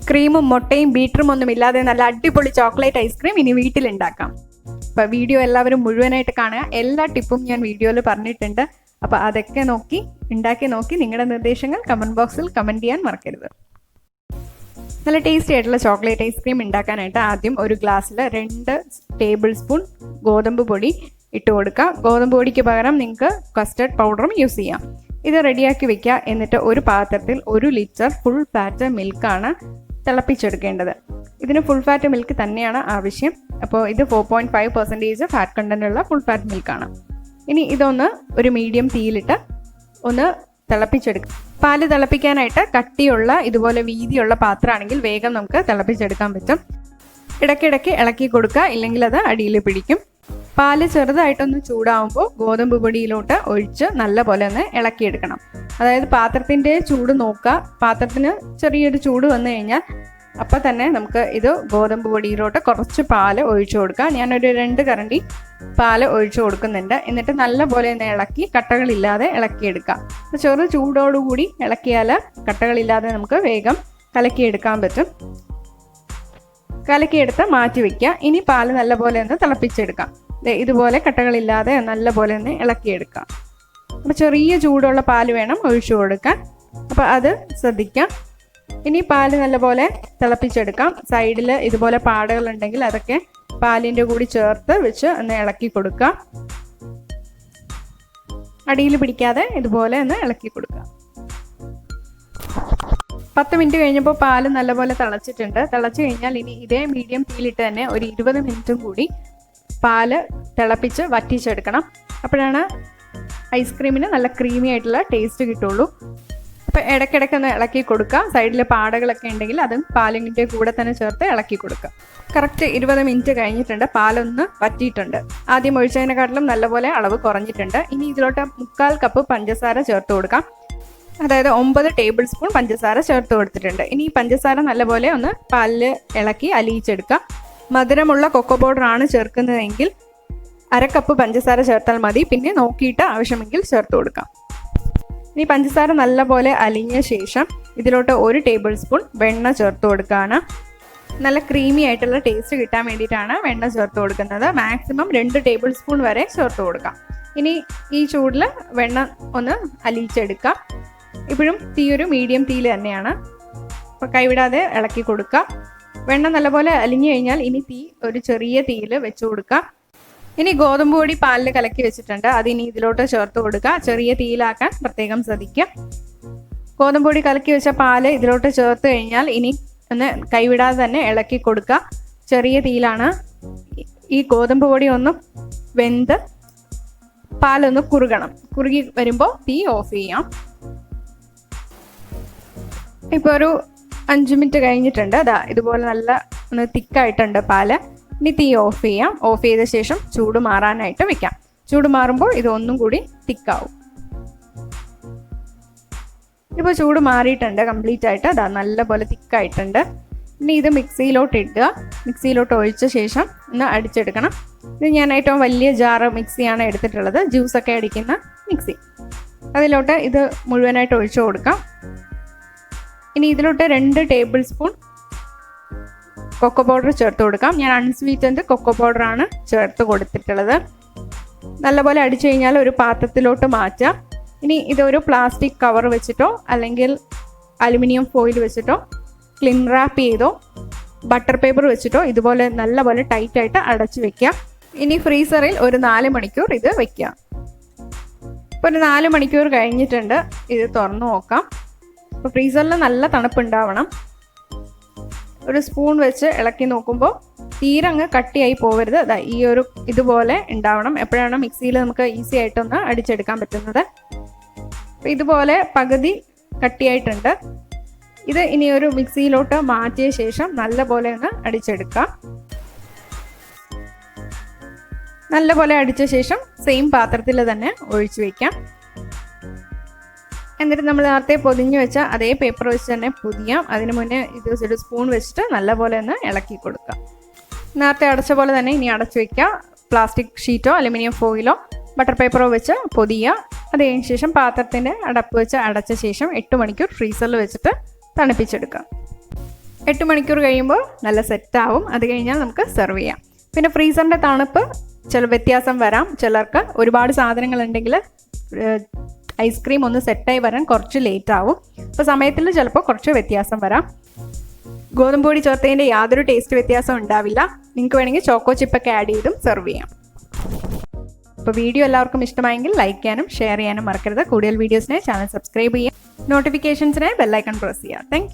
ക്രീമും മുട്ടയും ബീറ്ററും ഒന്നും ഇല്ലാതെ നല്ല അടിപൊളി ചോക്ലേറ്റ് ഐസ്ക്രീം ഇനി വീട്ടിലുണ്ടാക്കാം. അപ്പോൾ വീഡിയോ എല്ലാവരും മുഴുവനായിട്ട് കാണുക. എല്ലാ ടിപ്പും ഞാൻ വീഡിയോയിൽ പറഞ്ഞിട്ടുണ്ട്. അപ്പോൾ അതൊക്കെ ഉണ്ടാക്കി നോക്കി നിങ്ങളുടെ നിർദ്ദേശങ്ങൾ കമൻറ്റ് ബോക്സിൽ കമൻറ്റ് ചെയ്യാൻ മറക്കരുത്. നല്ല ടേസ്റ്റി ആയിട്ടുള്ള ചോക്ലേറ്റ് ഐസ്ക്രീം ഉണ്ടാക്കാനായിട്ട് ആദ്യം ഒരു ഗ്ലാസ്സിൽ 2 ടേബിൾ സ്പൂൺ ഗോതമ്പ് പൊടി ഇട്ട് കൊടുക്കുക. ഗോതമ്പ് പൊടിക്ക് പകരം നിങ്ങൾക്ക് കസ്റ്റർഡ് പൗഡറും യൂസ് ചെയ്യാം. ഇത് റെഡിയാക്കി വെക്കുക. എന്നിട്ട് ഒരു പാത്രത്തിൽ 1 ലിറ്റർ ഫുൾ ഫാറ്റ് മിൽക്കാണ് തിളപ്പിച്ചെടുക്കേണ്ടത്. ഇതിന് ഫുൾ ഫാറ്റ് മിൽക്ക് തന്നെയാണ് ആവശ്യം. അപ്പോൾ ഇത് 4.5% ഫാറ്റ് കണ്ടൻ്റ് ഉള്ള ഫുൾ ഫാറ്റ് മിൽക്കാണ്. ഇനി ഇതൊന്ന് ഒരു മീഡിയം തീയിലിട്ട് ഒന്ന് തിളപ്പിച്ചെടുക്കുക. പാല് തിളപ്പിക്കാനായിട്ട് കട്ടിയുള്ള ഇതുപോലെ വീതിയുള്ള പാത്രമാണെങ്കിൽ വേഗം നമുക്ക് തിളപ്പിച്ചെടുക്കാൻ പറ്റും. ഇടയ്ക്കിടയ്ക്ക് ഇളക്കി കൊടുക്കുക, ഇല്ലെങ്കിൽ അത് അടിയിൽ പിടിക്കും. പാല് ചെറുതായിട്ടൊന്ന് ചൂടാവുമ്പോൾ ഗോതമ്പ് പൊടിയിലോട്ട് ഒഴിച്ച് നല്ലപോലെ ഒന്ന് ഇളക്കിയെടുക്കണം. അതായത് പാത്രത്തിൻ്റെ ചൂട് നോക്കുക. പാത്രത്തിന് ചെറിയൊരു ചൂട് വന്നു കഴിഞ്ഞാൽ അപ്പം തന്നെ നമുക്ക് ഇത് ഗോതമ്പ് പൊടിയിലോട്ട് കുറച്ച് പാല് ഒഴിച്ചു കൊടുക്കുക. ഞാനൊരു 2 കരണ്ടി പാല് ഒഴിച്ചു കൊടുക്കുന്നുണ്ട്. എന്നിട്ട് നല്ലപോലെ ഒന്ന് ഇളക്കി കട്ടകളില്ലാതെ ഇളക്കിയെടുക്കാം. ചെറു ചൂടോടുകൂടി ഇളക്കിയാൽ കട്ടകളില്ലാതെ നമുക്ക് വേഗം കലക്കിയെടുക്കാൻ പറ്റും. കലക്കിയെടുത്ത് മാറ്റി വയ്ക്കുക. ഇനി പാല് നല്ലപോലെ ഒന്ന് തിളപ്പിച്ചെടുക്കാം. ഇതുപോലെ കട്ടകളില്ലാതെ നല്ലപോലെ ഒന്ന് ഇളക്കിയെടുക്കാം. അപ്പോൾ ചെറിയ ചൂടുള്ള പാല് വേണം ഒഴിച്ചു കൊടുക്കാൻ. അപ്പോൾ അത് ശ്രദ്ധിക്കാം. ഇനി പാല് നല്ലപോലെ തിളപ്പിച്ചെടുക്കാം. സൈഡിൽ ഇതുപോലെ പാടുകളുണ്ടെങ്കിൽ അതൊക്കെ പാലിൻ്റെ കൂടി ചേർത്ത് വെച്ച് ഒന്ന് ഇളക്കി കൊടുക്കുക. അടിയിൽ പിടിക്കാതെ ഇതുപോലെ ഒന്ന് ഇളക്കി കൊടുക്കുക. 10 മിനിറ്റ് കഴിഞ്ഞപ്പോൾ പാല് നല്ലപോലെ തിളച്ചിട്ടുണ്ട്. തിളച്ച് കഴിഞ്ഞാൽ ഇനി ഇതേ മീഡിയം തീയിലിട്ട് തന്നെ ഒരു 20 മിനിറ്റും കൂടി പാല് തിളപ്പിച്ച് വറ്റിച്ചെടുക്കണം. അപ്പോഴാണ് ഐസ്ക്രീമിന് നല്ല ക്രീമി ആയിട്ടുള്ള ടേസ്റ്റ് കിട്ടുള്ളൂ. അപ്പോൾ ഇടയ്ക്കിടയ്ക്ക് ഒന്ന് ഇളക്കി കൊടുക്കുക. സൈഡിൽ പാടകളൊക്കെ ഉണ്ടെങ്കിൽ അതും പാലിൻ്റെ കൂടെ തന്നെ ചേർത്ത് ഇളക്കി കൊടുക്കുക. കറക്റ്റ് 20 മിനിറ്റ് കഴിഞ്ഞിട്ടുണ്ട്. പാലൊന്ന് വറ്റിയിട്ടുണ്ട്. ആദ്യം ഒഴിച്ചതിനെക്കാട്ടിലും നല്ലപോലെ അളവ് കുറഞ്ഞിട്ടുണ്ട്. ഇനി ഇതിലോട്ട് 1/4 കപ്പ് പഞ്ചസാര ചേർത്ത് കൊടുക്കാം. അതായത് 9 ടേബിൾ സ്പൂൺ പഞ്ചസാര ചേർത്ത് കൊടുത്തിട്ടുണ്ട്. ഇനി ഈ പഞ്ചസാര നല്ലപോലെ ഒന്ന് പാലിൽ ഇളക്കി അലിയിച്ചെടുക്കുക. മധുരമുള്ള കൊക്കോ പൗഡറാണ് ചേർക്കുന്നതെങ്കിൽ 1/2 കപ്പ് പഞ്ചസാര ചേർത്താൽ മതി. പിന്നെ നോക്കിയിട്ട് ആവശ്യമെങ്കിൽ ചേർത്ത് കൊടുക്കാം. ഇനി പഞ്ചസാര നല്ലപോലെ അലിഞ്ഞ ശേഷം ഇതിലോട്ട് 1 ടേബിൾ സ്പൂൺ വെണ്ണ ചേർത്ത് കൊടുക്കുകയാണ്. നല്ല ക്രീമി ആയിട്ടുള്ള ടേസ്റ്റ് കിട്ടാൻ വേണ്ടിയിട്ടാണ് വെണ്ണ ചേർത്ത് കൊടുക്കുന്നത്. മാക്സിമം 2 ടേബിൾ സ്പൂൺ വരെ ചേർത്ത് കൊടുക്കാം. ഇനി ഈ ചൂടിൽ വെണ്ണ ഒന്ന് അലിയിച്ചെടുക്കാം. ഇപ്പോഴും തീ ഒരു മീഡിയം തീയിൽ തന്നെയാണ്. അപ്പോൾ കൈവിടാതെ ഇളക്കി കൊടുക്കുക. വെണ്ണ നല്ലപോലെ അലിഞ്ഞു കഴിഞ്ഞാൽ ഇനി തീ ഒരു ചെറിയ തീയിൽ വെച്ച് കൊടുക്കുക. ഇനി ഗോതമ്പ് പൊടി പാലിൽ കലക്കി വെച്ചിട്ടുണ്ട്. അതിനി ഇതിലോട്ട് ചേർത്ത് കൊടുക്കുക. ചെറിയ തീയിലാക്കാൻ പ്രത്യേകം ശ്രദ്ധിക്കുക. ഗോതമ്പ് പൊടി കലക്കി വെച്ച പാല് ഇതിലോട്ട് ചേർത്ത് കഴിഞ്ഞാൽ ഇനി ഒന്ന് കൈവിടാതെ തന്നെ ഇളക്കി കൊടുക്കുക. ചെറിയ തീയിലാണ്. ഈ ഗോതമ്പ് പൊടി ഒന്ന് വെന്ത് പാലൊന്ന് കുറുകി വരുമ്പോൾ തീ ഓഫ് ചെയ്യാം. ഇപ്പോൾ ഒരു 5 മിനിറ്റ് കഴിഞ്ഞിട്ടുണ്ട്. ഇതുപോലെ നല്ല ഒന്ന് തിക്കായിട്ടുണ്ട് പാല്. ഇനി തീ ഓഫ് ചെയ്യാം. ഓഫ് ചെയ്ത ശേഷം ചൂട് മാറാനായിട്ട് വെക്കാം. ചൂട് മാറുമ്പോൾ ഇതൊന്നും കൂടി തിക്കാവും. ഇപ്പോൾ ചൂട് മാറിയിട്ടുണ്ട് കംപ്ലീറ്റ് ആയിട്ട്. നല്ലപോലെ തിക്കായിട്ടുണ്ട്. ഇനി ഇത് മിക്സിയിലോട്ട് ഇടുക. മിക്സിയിലോട്ട് ഒഴിച്ച ശേഷം ഒന്ന് അടിച്ചെടുക്കണം. ഇത് ഞാൻ ഏറ്റവും വലിയ ജാറ് മിക്സിയാണ് എടുത്തിട്ടുള്ളത്. ജ്യൂസൊക്കെ അടിക്കുന്ന മിക്സി. അതിലോട്ട് ഇത് മുഴുവനായിട്ട് ഒഴിച്ചു കൊടുക്കാം. ഇനി ഇതിലോട്ട് 2 ടേബിൾ സ്പൂൺ കൊക്കോ പൗഡർ ചേർത്ത് കൊടുക്കാം. ഞാൻ അൺസ്വീറ്റൻഡ് കൊക്കോ പൗഡറാണ് ചേർത്ത് കൊടുത്തിട്ടുള്ളത്. നല്ലപോലെ അടിച്ചു കഴിഞ്ഞാൽ ഒരു പാത്രത്തിലോട്ട് മാറ്റാം. ഇനി ഇതൊരു പ്ലാസ്റ്റിക് കവർ വെച്ചിട്ടോ അല്ലെങ്കിൽ അലുമിനിയം ഫോയിൽ വെച്ചിട്ടോ ക്ലിൻ റാപ്പ് ചെയ്തോ ബട്ടർ പേപ്പർ വെച്ചിട്ടോ ഇതുപോലെ നല്ലപോലെ ടൈറ്റായിട്ട് അടച്ചു വെക്കുക. ഇനി ഫ്രീസറിൽ ഒരു 4 മണിക്കൂർ ഇത് വെക്കുക. ഇപ്പോൾ ഒരു 4 മണിക്കൂർ കഴിഞ്ഞിട്ടുണ്ട്. ഇത് തുറന്നു നോക്കാം. അപ്പോൾ ഫ്രീസറിൽ നല്ല തണുപ്പുണ്ടാവണം. ഒരു സ്പൂൺ വെച്ച് ഇളക്കി നോക്കുമ്പോൾ തീരെ അങ്ങ് കട്ടിയായി പോകരുത്. ഇതുപോലെ ഉണ്ടാവണം. എപ്പോഴാണ് മിക്സിയിൽ നമുക്ക് ഈസി ആയിട്ടൊന്ന് അടിച്ചെടുക്കാൻ പറ്റുന്നത്. അപ്പോൾ ഇതുപോലെ പകുതി കട്ടിയായിട്ടുണ്ട്. ഇത് ഇനി ഒരു മിക്സിയിലോട്ട് മാറ്റിയ ശേഷം നല്ലപോലെ ഒന്ന് അടിച്ചെടുക്കാം. നല്ലപോലെ അടിച്ച ശേഷം സെയിം പാത്രത്തിൽ തന്നെ ഒഴിച്ചു വയ്ക്കാം. എന്നിട്ട് നമ്മൾ നേരത്തെ പൊതിഞ്ഞു വെച്ച അതേ പേപ്പർ വെച്ച് തന്നെ പൊതിയാം. അതിന് മുന്നേ ഇത് ഒരു സ്പൂൺ വെച്ചിട്ട് നല്ലപോലെ ഒന്ന് ഇളക്കി കൊടുക്കാം. നേരത്തെ അടച്ച പോലെ തന്നെ ഇനി അടച്ചു വയ്ക്കുക. പ്ലാസ്റ്റിക് ഷീറ്റോ അലുമിനിയം ഫോയിലോ ബട്ടർ പേപ്പറോ വെച്ച് പൊതിയുക. അതിന് ശേഷം പാത്രത്തിൻ്റെ അടപ്പ് വെച്ച് അടച്ച ശേഷം 8 മണിക്കൂർ ഫ്രീസറിൽ വെച്ചിട്ട് തണുപ്പിച്ചെടുക്കുക. 8 മണിക്കൂർ കഴിയുമ്പോൾ നല്ല സെറ്റാവും. അത് കഴിഞ്ഞാൽ നമുക്ക് സെർവ് ചെയ്യാം. പിന്നെ ഫ്രീസറിൻ്റെ തണുപ്പ് ചില വ്യത്യാസം വരാം. ചിലർക്ക് ഒരുപാട് സാധനങ്ങളുണ്ടെങ്കിൽ ഐസ്ക്രീം ഒന്ന് സെറ്റായി വരാൻ കുറച്ച് ലേറ്റ് ആവും. അപ്പോൾ സമയത്തിൽ ചിലപ്പോൾ കുറച്ച് വ്യത്യാസം വരാം. ഗോതമ്പ് പൊടി ചേർത്തതിൻ്റെ യാതൊരു ടേസ്റ്റ് വ്യത്യാസം ഉണ്ടാവില്ല. നിങ്ങൾക്ക് വേണമെങ്കിൽ ചോക്കോ ചിപ്പൊക്കെ ആഡ് ചെയ്തും സെർവ് ചെയ്യാം. അപ്പോൾ വീഡിയോ എല്ലാവർക്കും ഇഷ്ടമായെങ്കിൽ ലൈക്ക് ചെയ്യാനും ഷെയർ ചെയ്യാനും മറക്കരുത്. കൂടുതൽ വീഡിയോസിനെ ചാനൽ സബ്സ്ക്രൈബ് ചെയ്യാം. നോട്ടിഫിക്കേഷൻസിനായി ബെല്ലൈക്കൺ പ്രസ് ചെയ്യുക. താങ്ക്